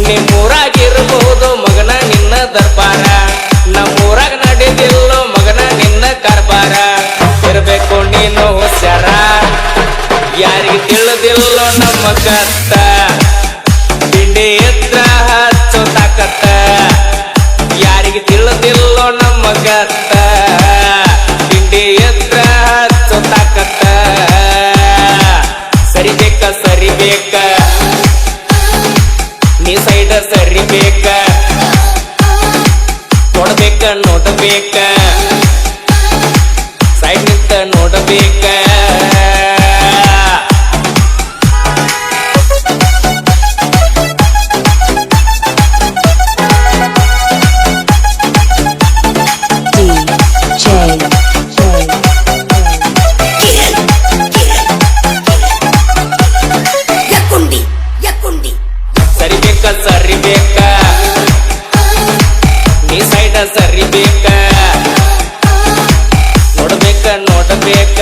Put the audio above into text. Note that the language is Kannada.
ನಿಮ್ಮೂರಾಗಿರ್ಬಹುದು ಮಗನ ನಿನ್ನ ದರ್ಬಾರ, ನಮ್ಮೂರಾಗ ನಡೆದಿಲ್ಲೋ ಮಗನ ನಿನ್ನ ಕಾರ್ಬಾರ. ಇರ್ಬೇಕು ನೀನು ಹುಷಾರ, ಯಾರಿಗೆ ತಿಳಿದಿಲ್ಲೋ ನಮ್ಮ ಕತ್ತ, ತಿಂಡಿ ಎತ್ರ ಹಚ್ಚೋ ತಾಕತ್ತ. ಯಾರಿಗೆ ತಿಳಿದಿಲ್ಲೋ ನಮ್ಮ ಕತ್ತ, ತಿಂಡಿ ಎತ್ರ ಹಚ್ಚೋ ತಾಕತ್ತ. ಸರಿಬೇಕ ಸರಿಬೇಕ ನೀ ಸೈಡ ಸರಿಬೇಕ, ನೋಡ್ಬೇಕ ನೋಡಬೇಕ ಸೈಡ್ ನಿಂತ ನೋಡಬೇಕ. ಸರಿಬೇಕ ಸರಿಬೇಕ ನೀ ಸೈಡ ಸರಿಬೇಕ, ನೋಡ್ಬೇಕ ನೋಡಬೇಕ